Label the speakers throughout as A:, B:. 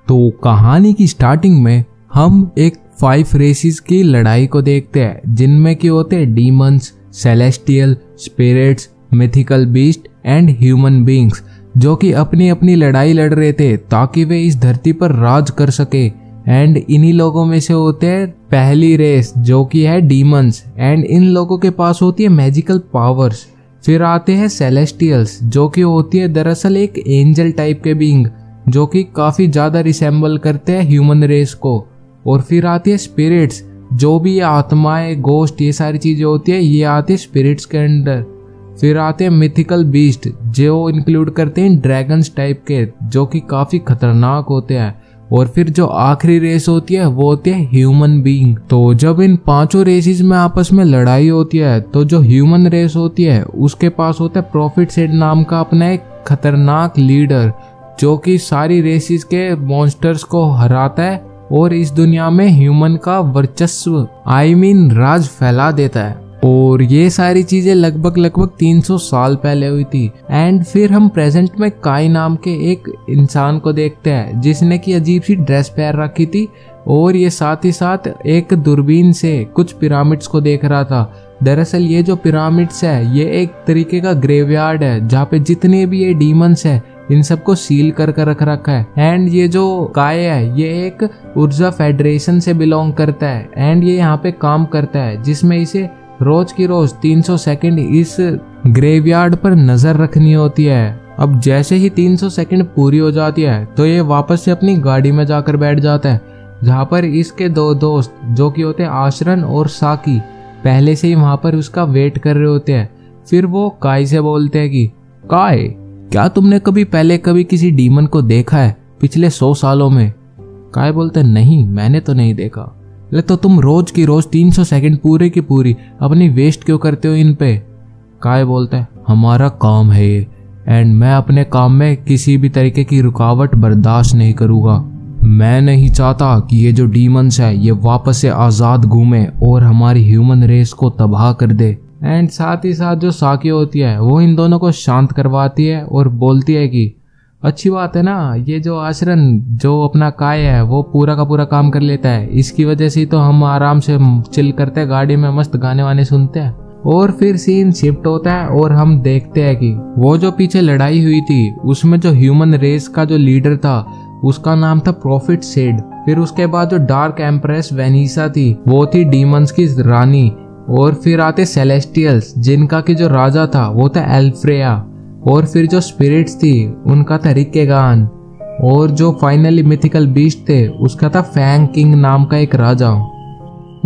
A: तो कहानी की स्टार्टिंग में हम एक 5 रेसेस की लड़ाई को देखते हैं, जिनमें कि होते हैं demons, celestial, spirits, mythical beast and human beings, जो कि अपनी अपनी लड़ाई लड़ रहे थे ताकि वे इस धरती पर राज कर सके। एंड इन्हीं लोगों में से होते हैं पहली रेस जो कि है डीमंस, एंड इन लोगों के पास होती है मैजिकल पावर्स। फिर आते हैं सेलेस्टियल्स जो कि होती है दरअसल एक एंजल टाइप के बीइंग जो कि काफी ज्यादा रिसेंबल करते हैं ह्यूमन रेस को। और फिर आती है स्पिरिट्स, जो भी आत्माएं, गोस्ट, ये सारी चीजें होती है, ये आती है स्पिरिट्स के अंडर। फिर आते हैं मिथिकल बीस्ट जो इंक्लूड करते हैं ड्रैगन्स टाइप के, जो कि काफी खतरनाक होते हैं। और फिर जो आखिरी रेस होती है वो होती है ह्यूमन बीइंग। तो जब इन 5 रेसेस में आपस में लड़ाई होती है तो जो ह्यूमन रेस होती है उसके पास होता है प्रॉफिट सेड नाम का अपना एक खतरनाक लीडर, जो कि सारी रेसेस के मॉन्स्टर्स को हराता है और इस दुनिया में ह्यूमन का वर्चस्व राज फैला देता है। और ये सारी चीजें लगभग 300 साल पहले हुई थी। एंड फिर हम प्रेजेंट में काई नाम के एक इंसान को देखते हैं जिसने की अजीब सी ड्रेस पहन रखी थी और ये साथ ही साथ एक दूरबीन से कुछ पिरामिड्स को देख रहा था। दरअसल ये जो पिरामिड्स है ये एक तरीके का ग्रेवयार्ड है जहाँ पे जितने भी ये डीमंस है इन सबको सील कर रख रखा है। एंड ये जो काय है ये एक ऊर्जा फेडरेशन से बिलोंग करता है एंड ये यहाँ पे काम करता है, जिसमें इसे रोज की रोज 300 सेकंड इस ग्रेवयार्ड पर नजर रखनी होती है। अब जैसे ही 300 सेकंड पूरी हो जाती है तो ये वापस से अपनी गाड़ी में जाकर बैठ जाता है, जहाँ पर इसके 2 दोस्त जो कि होते हैं आशरन और साकी पहले से ही वहां पर उसका वेट कर रहे होते हैं। फिर वो काय से बोलते हैं कि काय, क्या तुमने कभी किसी डीमन को देखा है पिछले 100 सालों में? काय बोलते नहीं, मैंने तो नहीं देखा। ले तो तुम रोज की रोज 300 सेकंड पूरे की पूरी अपनी वेस्ट क्यों करते हो इन पे? काय बोलता है हमारा काम है ये, एंड मैं अपने काम में किसी भी तरीके की रुकावट बर्दाश्त नहीं करूंगा। मैं नहीं चाहता कि ये जो डीमंस है ये वापस से आजाद घूमे और हमारी ह्यूमन रेस को तबाह कर दे। एंड साथ ही साथ जो साकी होती है वो इन दोनों को शांत करवाती है और बोलती है कि अच्छी बात है ना, ये जो आश्रन जो अपना काय है वो पूरा का पूरा काम कर लेता है, इसकी वजह से तो हम आराम से चिल करते हैं, गाड़ी में मस्त गाने वाने सुनते हैं। और फिर सीन शिफ्ट होता है और हम देखते हैं कि वो जो पीछे लड़ाई हुई थी उसमें जो ह्यूमन रेस का जो लीडर था उसका नाम था प्रॉफिट सेड। फिर उसके बाद जो डार्क एम्प्रेस वेनिसा थी वो थी डीमंस की रानी। और फिर आते सेलेस्टियल्स जिनका की जो राजा था वो था एल्फ्रेया। और फिर जो स्पिरिट्स थी उनका था रिकेगान। और जो फाइनली मिथिकल बीस्ट थे उसका था फैंग किंग नाम का एक राजा।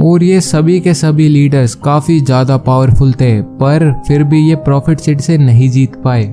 A: और ये सभी के सभी लीडर्स काफी ज्यादा पावरफुल थे, पर फिर भी ये प्रॉफिट सेड से नहीं जीत पाए।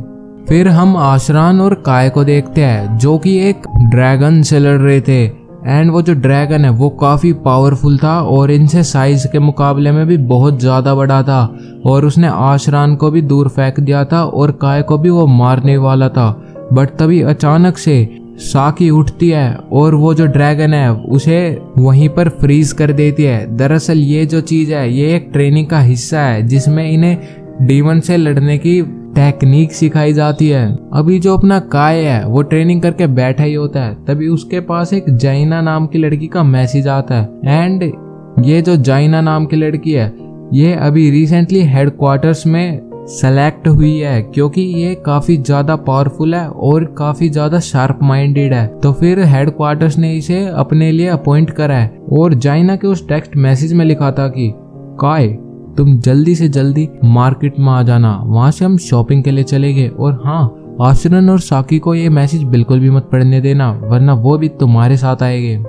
A: फिर हम आशरान और काय को देखते हैं जो कि एक ड्रैगन से लड़ रहे थे। एंड वो जो ड्रैगन है वो काफी पावरफुल था और इनसे साइज के मुकाबले में भी बहुत ज्यादा बड़ा था, और उसने आशरान को भी दूर फेंक दिया था और काय को भी वो मारने वाला था। बट तभी अचानक से साकी उठती है और वो जो ड्रैगन है उसे वहीं पर फ्रीज कर देती है। दरअसल ये जो चीज है ये एक ट्रेनिंग का हिस्सा है जिसमें इन्हें डीमन से लड़ने की टेक्निक सिखाई जाती है। अभी जो अपना काय है वो ट्रेनिंग करके बैठा ही होता है, तभी उसके पास एक जाइना नाम की लड़की का मैसेज आता है। एंड ये जो जाइना नाम की लड़की है ये अभी रिसेंटली हेडक्वार्टर्स में सेलेक्ट हुई है, क्योंकि ये काफी ज्यादा पावरफुल है और काफी ज्यादा शार्प माइंडेड है। तो फिर हेडक्वार्टर्स ने इसे अपने लिए अपॉइंट करा है। और जाइना के उस टेक्स्ट मैसेज में लिखा था कि काय, तुम जल्दी से जल्दी मार्केट में आ जाना, वहां से हम शॉपिंग के लिए चलेंगे। और हाँ, आशरन और साकी को ये मैसेज बिल्कुल भी मत पढ़ने देना, वरना वो भी तुम्हारे साथ आएंगे।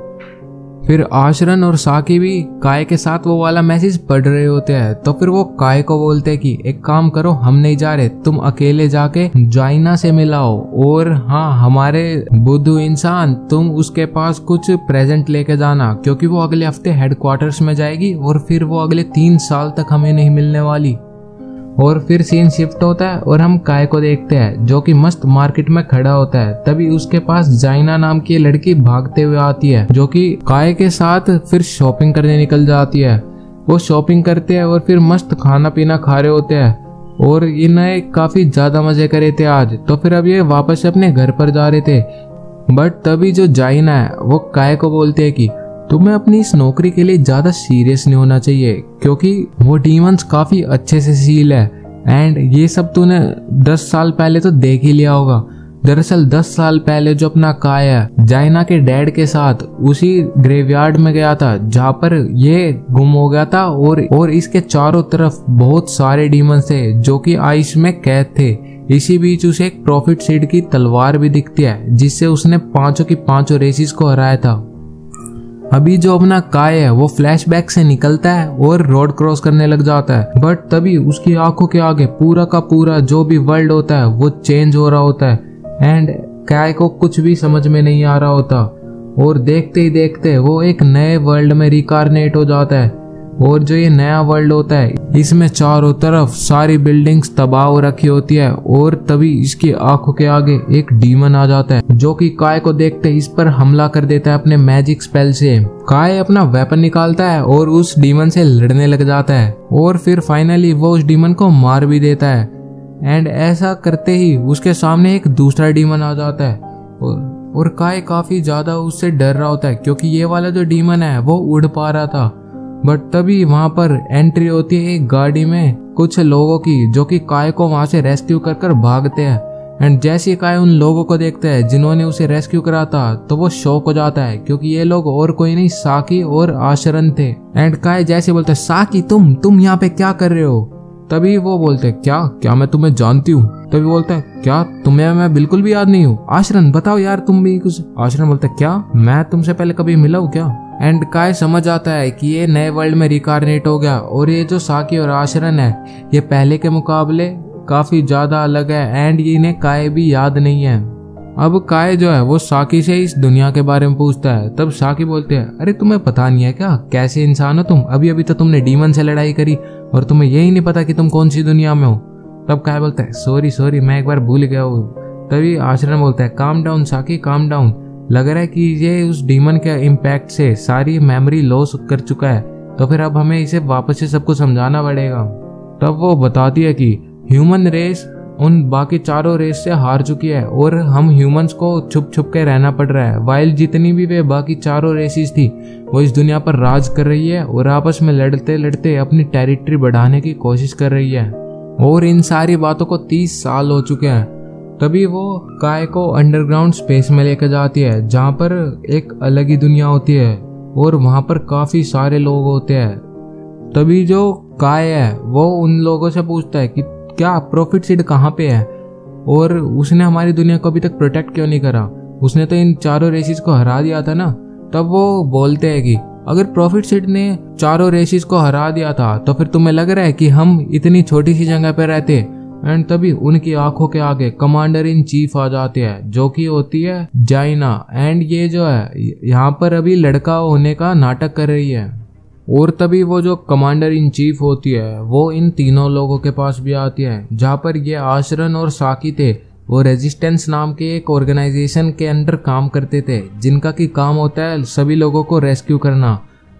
A: फिर आशरन और साकी भी काय के साथ वो वाला मैसेज पढ़ रहे होते हैं। तो फिर वो काय को बोलते हैं कि एक काम करो, हम नहीं जा रहे, तुम अकेले जाके जाइना से मिलाओ। और हाँ, हमारे बुद्धू इंसान, तुम उसके पास कुछ प्रेजेंट लेके जाना, क्योंकि वो अगले हफ्ते हेडक्वार्टर्स में जाएगी और फिर वो अगले 3 साल तक हमें नहीं मिलने वाली। और फिर सीन शिफ्ट होता है और हम काय को देखते हैं जो कि मस्त मार्केट में खड़ा होता है। तभी उसके पास जाइना नाम की लड़की भागते हुए आती है जो कि काय के साथ फिर शॉपिंग करने निकल जाती है। वो शॉपिंग करते हैं और फिर मस्त खाना पीना खा रहे होते हैं और इन्हें काफी ज्यादा मजे करे थे आज। तो फिर अब ये वापस अपने घर पर जा रहे थे। बट तभी जो जाइना है वो काय को बोलते है कि तुम्हें अपनी इस नौकरी के लिए ज्यादा सीरियस नहीं होना चाहिए, क्योंकि वो डीमंस काफी अच्छे से सील है एंड ये सब तूने 10 साल पहले तो देख ही लिया होगा। दरअसल 10 साल पहले जो अपना काय है जाइना के डैड के साथ उसी ग्रेवयार्ड में गया था जहाँ पर ये गुम हो गया था और इसके चारों तरफ बहुत सारे डीमंस थे जो कि आइस में कैद थे। इसी बीच उसे एक प्रॉफिट सीड की तलवार भी दिखती है जिससे उसने पांचों की पांचों रेसिस को हराया था। अभी जो अपना काय है वो फ्लैशबैक से निकलता है और रोड क्रॉस करने लग जाता है, बट तभी उसकी आंखों के आगे पूरा का पूरा जो भी वर्ल्ड होता है वो चेंज हो रहा होता है एंड काय को कुछ भी समझ में नहीं आ रहा होता और देखते ही देखते वो एक नए वर्ल्ड में रिकारनेट हो जाता है। और जो ये नया वर्ल्ड होता है इसमें चारों तरफ सारी बिल्डिंग्स तबाह हो रखी होती है और तभी इसकी आंखों के आगे एक डीमन आ जाता है जो कि काय को देखते इस पर हमला कर देता है अपने मैजिक स्पेल से। काय अपना वेपन निकालता है और उस डीमन से लड़ने लग जाता है और फिर फाइनली वो उस डीमन को मार भी देता है एंड ऐसा करते ही उसके सामने एक दूसरा डीमन आ जाता है और काय काफी ज्यादा उससे डर रहा होता है क्योंकि ये वाला जो डीमन है वो उड़ पा रहा था। बट तभी वहां पर एंट्री होती है एक गाड़ी में कुछ लोगों की जो कि काय को वहां से रेस्क्यू कर भागते हैं एंड जैसे काय उन लोगों को देखता है जिन्होंने उसे रेस्क्यू करा था तो वो शॉक हो जाता है क्योंकि ये लोग और कोई नहीं साकी और आशरन थे। एंड काय जैसे बोलता है साकी तुम यहाँ पे क्या कर रहे हो? तभी वो बोलते क्या मैं तुम्हें जानती हूँ? तभी बोलता है क्या तुम्हें मैं बिल्कुल भी याद नहीं हूँ। आशरन बताओ यार तुम भी कुछ। आशरन बोलता है क्या मैं तुमसे पहले कभी मिला हूँ क्या? एंड काय समझ आता है कि ये नए वर्ल्ड में रिकारनेट हो गया और ये जो साकी और आशरन है ये पहले के मुकाबले काफी ज्यादा अलग है एंड इन्हें काय भी याद नहीं है। अब काय जो है वो साकी से इस दुनिया के बारे में पूछता है। तब साकी बोलते हैं अरे तुम्हें पता नहीं है क्या कैसे इंसान हो तुम? अभी तो तुमने डीमन से लड़ाई करी और तुम्हें यही नहीं पता कि तुम कौन सी दुनिया में हो। तब काय बोलता है सॉरी मैं एक बार भूल गया हूँ। तभी आशरन बोलता है काम डाउन साकी काम डाउन, लग रहा है कि ये उस डीमन के इम्पैक्ट से सारी मेमोरी लॉस कर चुका है तो फिर अब हमें इसे वापस से सबको समझाना पड़ेगा। तब वो बताती है कि ह्यूमन रेस उन बाकी चारों रेस से हार चुकी है और हम ह्यूमंस को छुप के रहना पड़ रहा है, वाइल जितनी भी वे बाकी चारों रेसिस थी वो इस दुनिया पर राज कर रही है और आपस में लड़ते लड़ते अपनी टेरिटरी बढ़ाने की कोशिश कर रही है और इन सारी बातों को 30 साल हो चुके हैं। तभी वो काय को अंडरग्राउंड स्पेस में लेकर जाती है जहाँ पर एक अलग ही दुनिया होती है और वहाँ पर काफी सारे लोग होते हैं। तभी जो काय है वो उन लोगों से पूछता है कि क्या प्रॉफिट सीड कहाँ पे है और उसने हमारी दुनिया को अभी तक प्रोटेक्ट क्यों नहीं करा, उसने तो इन चारों रेसिस को हरा दिया था ना। तब वो बोलते हैं कि अगर प्रॉफिट सीड ने चारों रेसिस को हरा दिया था तो फिर तुम्हें लग रहा है कि हम इतनी छोटी सी जगह पे रहते? एंड तभी उनकी आंखों के आगे कमांडर इन चीफ आ जाते हैं जो कि होती है जाइना एंड ये जो है यहाँ पर अभी लड़का होने का नाटक कर रही है। और तभी वो जो कमांडर इन चीफ होती है वो इन तीनों लोगों के पास भी आती है जहाँ पर ये आशरन और साकी थे वो रेजिस्टेंस नाम के एक ऑर्गेनाइजेशन के अंडर काम करते थे जिनका की काम होता है सभी लोगों को रेस्क्यू करना।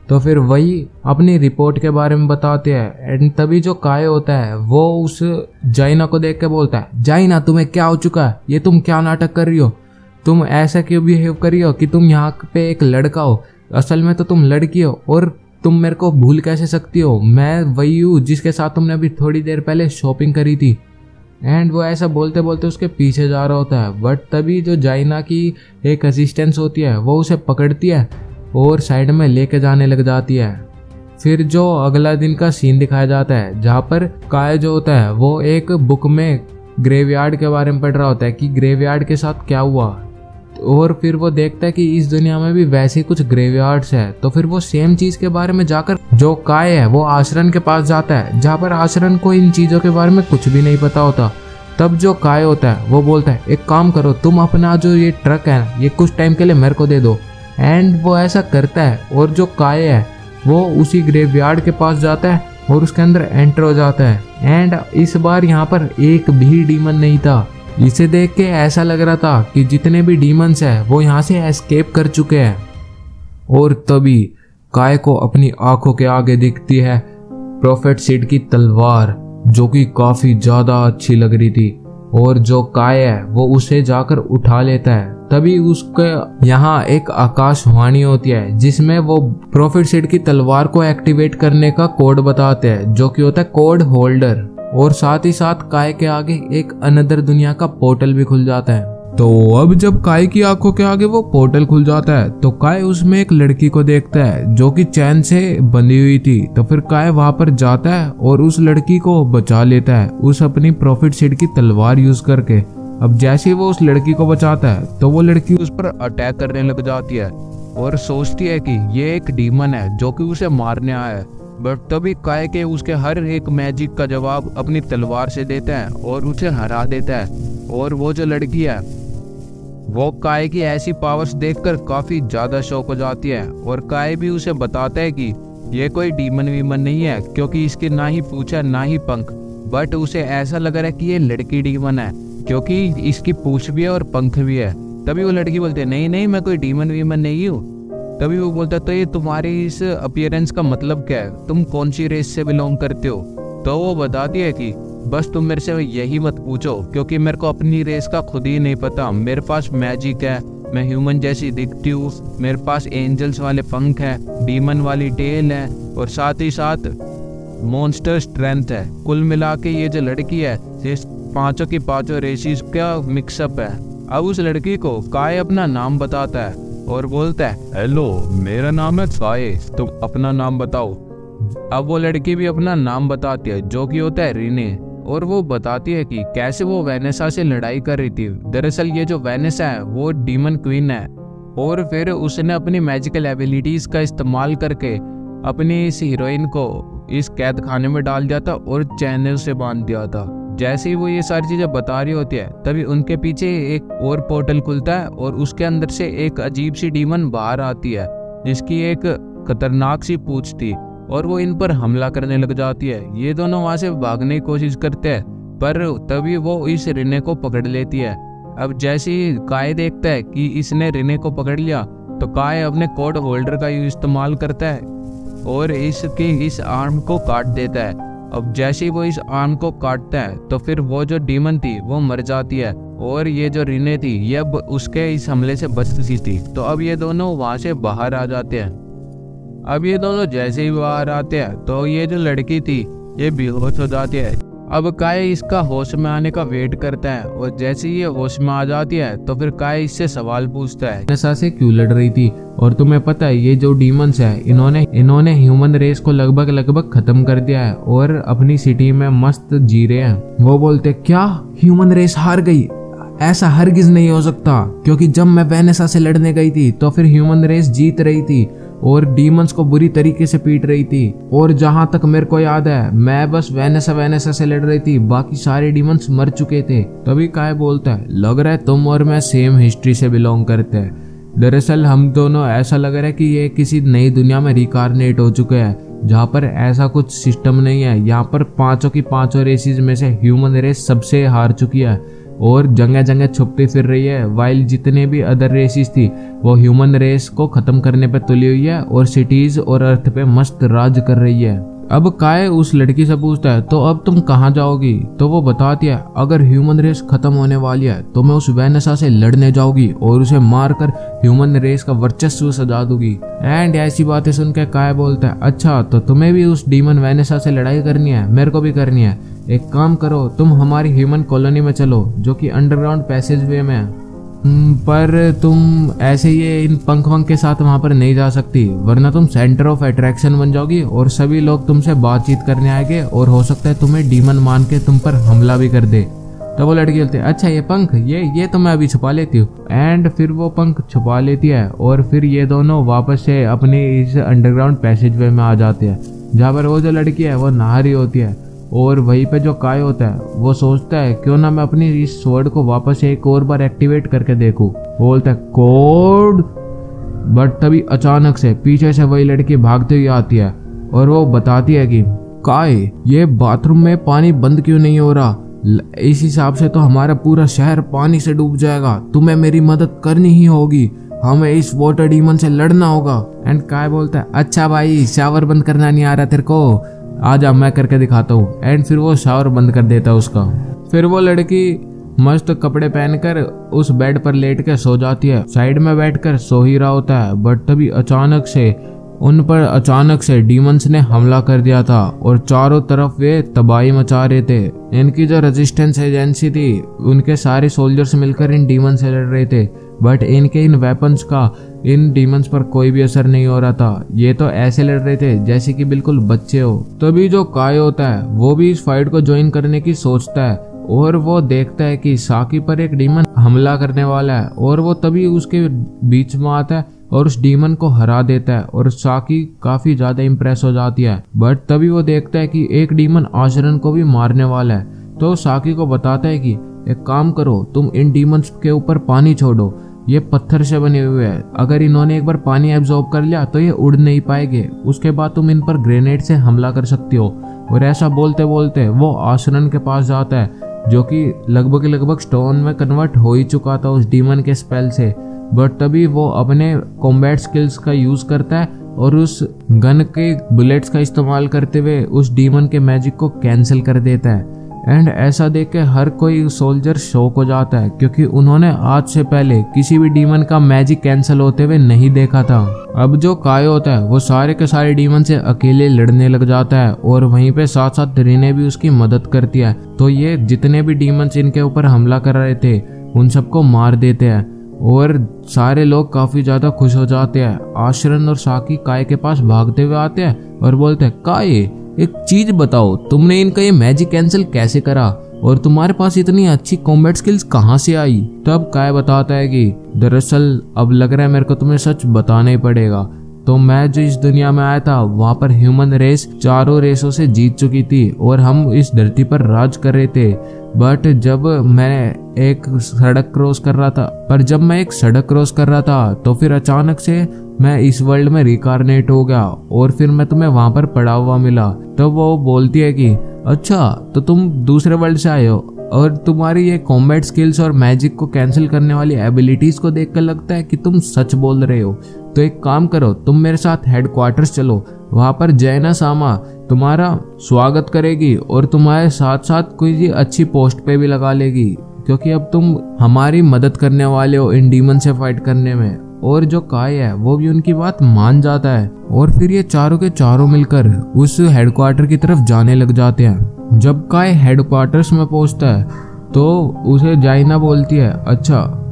A: तो फिर वही अपनी रिपोर्ट के बारे में बताते हैं एंड तभी जो काय होता है वो उस जाइना को देख के बोलता है जाइना तुम्हें क्या हो चुका है, ये तुम क्या नाटक कर रही हो, तुम ऐसा क्यों बिहेव कर रही हो कि तुम यहाँ पे एक लड़का हो, असल में तो तुम लड़की हो और तुम मेरे को भूल कैसे सकती हो, मैं वही हूँ जिसके साथ तुमने अभी थोड़ी देर पहले शॉपिंग करी थी। एंड वो ऐसा बोलते बोलते उसके पीछे जा रहा होता है बट तभी जो जाइना की एक असिस्टेंस होती है वो उसे पकड़ती है और साइड में लेके जाने लग जाती है। फिर जो अगला दिन का सीन दिखाया जाता है जहाँ पर काय जो होता है वो एक बुक में ग्रेवयार्ड के बारे में पढ़ रहा होता है कि ग्रेवयार्ड के साथ क्या हुआ और फिर वो देखता है कि इस दुनिया में भी वैसे कुछ ग्रेवयार्ड्स है। तो फिर वो सेम चीज के बारे में जाकर जो काय है वो आशरन के पास जाता है जहाँ पर आशरन को इन चीजों के बारे में कुछ भी नहीं पता होता। तब जो काय होता है वो बोलता है एक काम करो तुम अपना जो ये ट्रक है ये कुछ टाइम के लिए मेरे को दे दो। एंड वो ऐसा करता है और जो काय है वो उसी ग्रेवयार्ड के पास जाता है और उसके अंदर एंटर हो जाता है। एंड इस बार यहाँ पर एक भी डीमन नहीं था। इसे देख के ऐसा लग रहा था कि जितने भी डीमंस है वो यहाँ से एस्केप कर चुके हैं। और तभी काय को अपनी आंखों के आगे दिखती है प्रॉफिट सीड की तलवार जो कि काफी ज्यादा अच्छी लग रही थी और जो काय है वो उसे जाकर उठा लेता है तभी उसके यहाँ एक आकाशवाणी होती है जिसमें वो प्रॉफिट सीड की तलवार को एक्टिवेट करने का कोड बताते हैं, जो कि होता है कोड होल्डर। और साथ ही साथ काय के आगे एक अनदर दुनिया का पोर्टल भी खुल जाता है। तो अब जब काय की आंखों के आगे वो पोर्टल खुल जाता है तो काय उसमें एक लड़की को देखता है जो कि चैन से बंधी हुई थी। तो फिर काय वहां पर जाता है और उस लड़की को बचा लेता है उस अपनी प्रॉफिट सीड की तलवार यूज करके। अब जैसे ही वो उस लड़की को बचाता है तो वो लड़की उस पर अटैक करने लग जाती है और सोचती है कि ये एक डीमन है जो कि उसे मारने आया है। बट तभी काय के उसके हर एक मैजिक का जवाब अपनी तलवार से देता है और उसे हरा देता है। और वो जो लड़की है वो काय की ऐसी पावर्स देखकर काफी ज्यादा शॉक हो जाती है और काय भी उसे बताता है कि ये कोई डीमन वीमन नहीं है, क्योंकि इसकी ना ही पूंछ है ना ही पंख। बट उसे ऐसा लग रहा है कि ये लड़की डीमन है क्योंकि इसकी पूंछ भी है और पंख भी है। तभी वो लड़की बोलती है नहीं नहीं मैं कोई डीमन वीमन नहीं हूँ। तभी वो बोलता है तो ये तुम्हारी इस अपीयरेंस का मतलब क्या है, तुम कौन सी रेस से बिलोंग करते हो। तो वो बताती है कि बस तुम मेरे से यही मत पूछो क्योंकि मेरे को अपनी रेस का खुद ही नहीं पता। मेरे पास मैजिक है, मैं ह्यूमन जैसी दिखती हूँ, मेरे पास एंजल्स वाले पंख है, डीमन वाली टेल है और साथ ही साथ मॉन्स्टर स्ट्रेंथ है। कुल मिला के ये जो लड़की है ये पांचों की पांचों रेसिस का मिक्सअप है। अब उस लड़की को काय अपना नाम बताता है और बोलता है हेलो मेरा नाम है काय, तुम अपना नाम बताओ। अब वो लड़की भी अपना नाम बताती है जो कि होता है रिने। और वो बताती है कि कैसे वो वेनेसा से लड़ाई कर रही थी। दरअसल ये जो वेनेसा है वो डीमन क्वीन है और फिर उसने अपनी मैजिकल एबिलिटीज का इस्तेमाल करके अपनी इस हीरोइन को इस कैद खाने में डाल दिया था और चैनल से बांध दिया था। जैसे ही वो ये सारी चीजें बता रही होती है तभी उनके पीछे एक और पोर्टल खुलता है और उसके अंदर से एक अजीब सी डीमन बाहर आती है जिसकी एक खतरनाक सी पूंछ थी और वो इन पर हमला करने लग जाती है। ये दोनों वहां से भागने की कोशिश करते हैं पर तभी वो इस रिने को पकड़ लेती है। अब जैसे ही काय देखता है कि इसने रिने को पकड़ लिया तो काय अपने कोड होल्डर का इस्तेमाल करता है और इसके इस आर्म को काट देता है। अब जैसे ही वो इस आर्म को काटता है तो फिर वो जो डीमन थी वो मर जाती है और ये जो रिने थी ये अब उसके इस हमले से बच चुकी थी। तो अब ये दोनों वहां से बाहर आ जाते हैं। अब ये दोनों जैसे ही बाहर आते हैं तो ये जो लड़की थी ये बेहोश हो जाती है। अब काय इसका होश में आने का वेट करता है और जैसे ही ये होश में आ जाती है तो फिर काय इससे सवाल पूछता है वेनेसा से क्यों लड़ रही थी। और तुम्हें पता है ये जो डीमंस है इन्होंने ह्यूमन रेस को लगभग खत्म कर दिया है और अपनी सिटी में मस्त जी रहे हैं। वो बोलते क्या ह्यूमन रेस हार गई? ऐसा हरगिज नहीं हो सकता क्योंकि जब मैं वेनेसा से लड़ने गई थी तो फिर ह्यूमन रेस जीत रही थी और डीमंस को बुरी तरीके से पीट रही थी। और जहां तक मेरे को याद है मैं बस वेनेसा से लड़ रही थी, बाकी सारे डीमंस मर चुके थे। तभी काय बोलता है लग रहा है तुम और मैं सेम हिस्ट्री से बिलोंग करते हैं। दरअसल हम दोनों ऐसा लग रहा है कि ये किसी नई दुनिया में रिकारनेट हो चुके हैं जहाँ पर ऐसा कुछ सिस्टम नहीं है। यहाँ पर पांचों की पांचों रेसिस में से ह्यूमन रेस सबसे हार चुकी है और जगह जगह छुपती फिर रही है, वाइल जितने भी अदर रेसिस थी वो ह्यूमन रेस को खत्म करने पे तुली हुई है और सिटीज और अर्थ पे मस्त राज कर रही है। अब काय उस लड़की से पूछता है तो अब तुम कहाँ जाओगी? तो वो बताती है अगर ह्यूमन रेस खत्म होने वाली है तो मैं उस वेनेसा से लड़ने जाऊंगी और उसे मारकर ह्यूमन रेस का वर्चस्व सजा दूंगी। एंड ऐसी बातें सुन के काय बोलता है अच्छा तो तुम्हें भी उस डीमन वेनेसा से लड़ाई करनी है? मेरे को भी करनी है। एक काम करो तुम हमारी ह्यूमन कॉलोनी में चलो जो कि अंडरग्राउंड पैसेज वे में है, पर तुम ऐसे ये इन पंख वंख के साथ वहां पर नहीं जा सकती वरना तुम सेंटर ऑफ अट्रैक्शन बन जाओगी और सभी लोग तुमसे बातचीत करने आएंगे और हो सकता है तुम्हें डीमन मान के तुम पर हमला भी कर दे। तो वो लड़की बोलती है अच्छा ये पंख ये तो मैं अभी छुपा लेती हूँ। एंड फिर वो पंख छुपा लेती है और फिर ये दोनों वापस से अपने इस अंडरग्राउंड पैसेज वे में आ जाते हैं जहाँ पर वो जो लड़की है वो नहा रही होती है। और वहीं पे जो काय होता है वो सोचता है क्यों ना मैं अपनी इस स्वॉर्ड को वापस एक और बार एक्टिवेट करके देखूं। वो बोलता है कोड। बट तभी अचानक से पीछे से वही लड़की भागते हुए आती है और वो बताती है कि काय ये बाथरूम में पानी बंद क्यों नहीं हो रहा? इस हिसाब से तो हमारा पूरा शहर पानी से डूब जाएगा, तुम्हें मेरी मदद करनी ही होगी, हमें इस वाटर डीमन से लड़ना होगा। एंड काय बोलता है अच्छा भाई शावर बंद करना नहीं आ रहा तेरे को, आजा मैं करके दिखाता हूँ। एंड फिर वो शावर बंद कर देता है उसका। फिर वो लड़की मस्त कपड़े पहनकर उस बेड पर लेट के सो जाती है। साइड में बैठकर सो ही रहा होता है, बट तभी अचानक से डीमंस ने हमला कर दिया था और चारों तरफ वे तबाही मचा रहे थे। इनकी जो रेजिस्टेंस एजेंसी थी उनके सारे सोल्जर्स मिलकर इन डीमंस से लड़ रहे थे, बट इनके इन वेपन्स का इन डीमंस पर कोई भी असर नहीं हो रहा था। ये तो ऐसे लड़ रहे थे जैसे कि बिल्कुल बच्चे हो। तभी जो काय होता है वो भी इस फाइट को ज्वाइन करने की सोचता है और वो देखता है कि साकी पर एक डीमन हमला करने वाला है और वो तभी उसके बीच में आता है और उस डीमन को हरा देता है और साकी काफी ज्यादा इम्प्रेस हो जाती है। बट तभी वो देखता है कि एक डीमन आशरन को भी मारने वाला है, तो साकी को बताता है कि एक काम करो, तुम इन डीमंस के ऊपर पानी छोड़ो, ये पत्थर से बने हुए हैं, अगर इन्होंने एक बार पानी एब्जॉर्ब कर लिया तो ये उड़ नहीं पाएंगे, उसके बाद तुम इन पर ग्रेनेड से हमला कर सकती हो। और ऐसा बोलते बोलते वो आशरन के पास जाता है जो कि लगभग स्टोन में कन्वर्ट हो ही चुका था उस डीमन के स्पेल से। बट तभी वो अपने कॉम्बैट स्किल्स का यूज करता है और उस गन के बुलेट्स का इस्तेमाल करते हुए उस डीमन के मैजिक को कैंसिल कर देता है। एंड ऐसा देख के हर कोई सोल्जर शॉक हो जाता है क्योंकि उन्होंने आज से पहले किसी भी डीमन का मैजिक कैंसिल होते हुए नहीं देखा था। अब जो काय होता है वो सारे के सारे डीमन से अकेले लड़ने लग जाता है और वहीं पे साथ साथ रीने भी उसकी मदद करती है। तो ये जितने भी डीमंस इनके ऊपर हमला कर रहे थे उन सबको मार देते हैं और सारे लोग काफी ज्यादा खुश हो जाते हैं। आशरन और साकी काय के पास भागते हुए आते हैं और बोलते हैं, काय एक चीज बताओ, तुमने इनका ये मैजिक कैंसिल कैसे करा और तुम्हारे पास इतनी अच्छी कॉम्बैट स्किल्स कहाँ से आई? तब काय बताता है कि दरअसल अब लग रहा है मेरे को तुम्हें सच बताना ही पड़ेगा। तो मैं जो इस दुनिया में आया था वहां पर ह्यूमन रेस चारों रेसों से जीत चुकी थी और हम इस धरती पर राज कर रहे थे। बट जब मैं एक सड़क क्रॉस कर रहा था तो फिर अचानक से मैं इस वर्ल्ड में रिकारनेट हो गया और फिर मैं तुम्हें वहां पर पड़ा हुआ मिला। तो वो बोलती है कि अच्छा, तो तुम दूसरे वर्ल्ड से आए हो और तुम्हारी ये कॉम्बैट स्किल्स और मैजिक को कैंसिल करने वाली एबिलिटीज को देखकर लगता है कि तुम सच बोल रहे हो। तो एक काम करो, तुम मेरे साथ हेडक्वार्टर्स चलो, वहां पर जैना सामा तुम्हारा स्वागत करेगी और तुम्हारे साथ साथ कोई अच्छी पोस्ट पे भी लगा लेगी क्योंकि अब तुम हमारी मदद करने वाले हो इन डीमन से फाइट करने में। और जो काय है वो भी उनकी बात मान जाता है और फिर ये चारों के चारों मिलकर उस हेडक्वार्टर की तरफ जाने लग जाते हैं। जब काय हेडक्वार्टर्स में पहुंचता है तो उसे जाइना बोलती है, अच्छा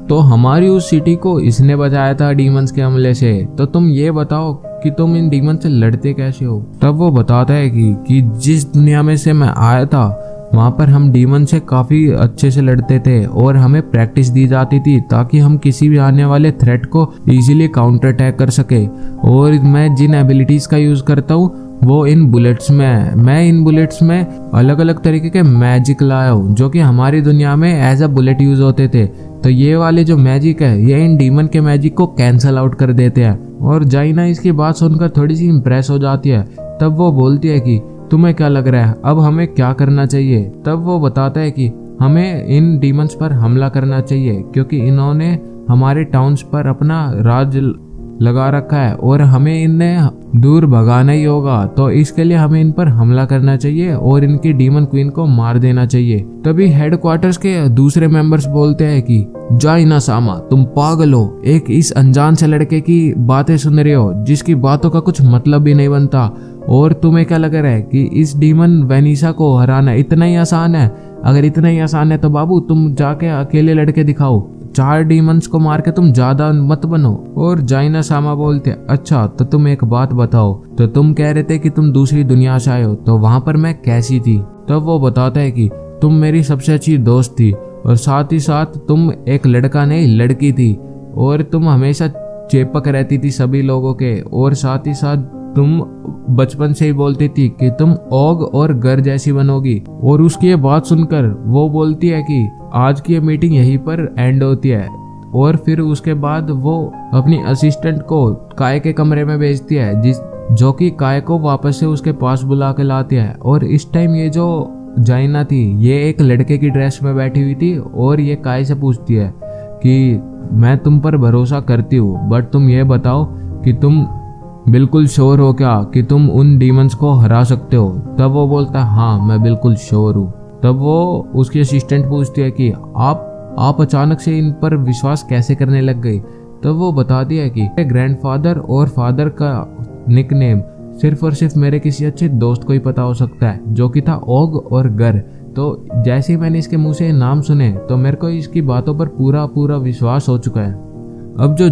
A: तो हमारी उस सिटी को इसने बचाया था डीमंस के हमले से, तो तुम ये बताओ कि तुम इन डीमन से लड़ते कैसे हो? तब वो बताता है कि जिस दुनिया में से मैं आया था वहां पर हम डीमन से काफी अच्छे से लड़ते थे और हमें प्रैक्टिस दी जाती थी ताकि हम किसी भी आने वाले थ्रेट को इजीली काउंटर अटैक कर सके। और मैं जिन एबिलिटीज का यूज करता हूँ वो इन बुलेट्स में है। मैं इन बुलेट्स में अलग अलग तरीके के मैजिक लाया हूँ जो कि हमारी दुनिया में एज अ बुलेट यूज होते थे। तो ये वाले जो मैजिक है ये इन डीमन के मैजिक को कैंसल आउट कर देते हैं। और जाइना इसकी बात सुनकर थोड़ी सी इम्प्रेस हो जाती है। तब वो बोलती है कि तुम्हें क्या लग रहा है अब हमें क्या करना चाहिए? तब वो बताता है कि हमें इन डीमंस पर हमला करना चाहिए क्योंकि इन्होंने हमारे टाउन्स पर अपना राज लगा रखा है और हमें इन्हें दूर भगाना ही होगा। तो इसके लिए हमें इन पर हमला करना चाहिए और इनकी डीमन क्वीन को मार देना चाहिए। तभी हेडक्वार्टर्स के दूसरे मेंबर्स बोलते हैं कि जाइना सामा, तुम पागल हो, एक इस अनजान से लड़के की बातें सुन रहे हो जिसकी बातों का कुछ मतलब भी नहीं बनता। और तुम्हें क्या लग रहा है कि इस डीमन वेनिसा को हराना इतना ही आसान है? अगर इतना ही आसान है तो बाबू तुम जाके अकेले लड़के दिखाओ, 4 डीमंस को मार के तुम ज्यादा मत बनो। और जाइना सामा बोलते, अच्छा तो तुम एक बात बताओ, तो तुम कह रहे थे कि तुम दूसरी दुनिया से आए हो, तो वहां पर मैं कैसी थी? तब वो बताता है कि तुम मेरी सबसे अच्छी दोस्त थी और साथ ही साथ तुम एक लड़का नहीं लड़की थी और तुम हमेशा चेपक रहती थी सभी लोगों के। और साथ ही साथ तुम बचपन से ही बोलती थी कि तुम ओग और गर जैसी बनोगी। और उसकी ये बात सुनकर वो बोलती है कि आज की ये मीटिंग यहीं पर एंड होती है। और फिर उसके बाद वो अपनी असिस्टेंट को काय के कमरे में भेजती है जो कि काय को वापस से उसके पास बुला के लाती है। और इस टाइम ये जो जाइना थी ये एक लड़के की ड्रेस में बैठी हुई थी और ये काय से पूछती है कि मैं तुम पर भरोसा करती हूँ, बट तुम ये बताओ कि तुम बिल्कुल श्योर हो क्या कि तुम उन डीमंस को हरा सकते हो? तब वो बोलता है हाँ मैं बिल्कुल श्योर हूँ। तब वो उसकी असिस्टेंट पूछती है कि आप अचानक से इन पर विश्वास कैसे करने लग गई। तब वो बताती है कि मेरे ग्रैंडफादर और फादर का निकनेम सिर्फ और सिर्फ मेरे किसी अच्छे दोस्त को ही पता हो सकता है, जो कि था ओग और गर। तो जैसे ही मैंने इसके मुंह से नाम सुने तो मेरे को इसकी बातों पर पूरा विश्वास हो चुका है। अब जो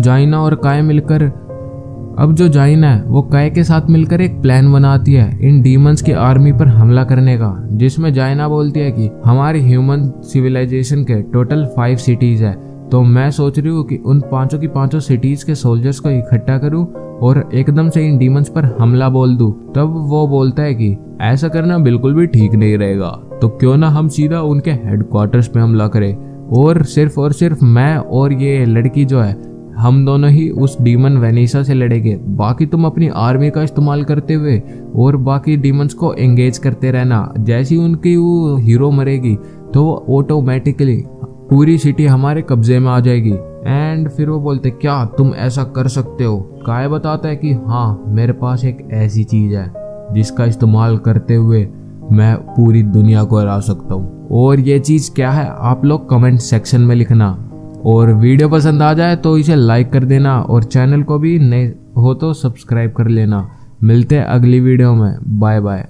A: जाइना है वो काय के साथ मिलकर एक प्लान बनाती है इन डीमंस की आर्मी पर हमला करने का, जिसमें जाइना बोलती है कि हमारी ह्यूमन सिविलाइजेशन के टोटल 5 सिटीज है, तो मैं सोच रही हूँ कि उन 5 की 5 सिटीज के सोल्जर्स को इकट्ठा करूँ और एकदम से इन डीमंस पर हमला बोल दूं। तब वो बोलता है कि ऐसा करना बिल्कुल भी ठीक नहीं रहेगा, तो क्यों ना हम सीधा उनके हेडक्वार्टर्स पे हमला करें और सिर्फ मैं और ये लड़की जो है हम दोनों ही उस डीमन वेनिसा से लड़ेंगे। बाकी तुम अपनी आर्मी का इस्तेमाल करते हुए और बाकी डीमंस को एंगेज करते रहना। जैसी उनकी वो हीरो मरेगी तो वो ऑटोमेटिकली पूरी सिटी हमारे कब्जे में आ जाएगी। एंड फिर वो बोलते क्या तुम ऐसा कर सकते हो। काय बताता है कि हाँ, मेरे पास एक ऐसी चीज है जिसका इस्तेमाल करते हुए मैं पूरी दुनिया को हरा सकता हूँ। और ये चीज क्या है आप लोग कमेंट सेक्शन में लिखना, और वीडियो पसंद आ जाए तो इसे लाइक कर देना और चैनल को भी नए हो तो सब्सक्राइब कर लेना। मिलते हैं अगली वीडियो में। Bye bye.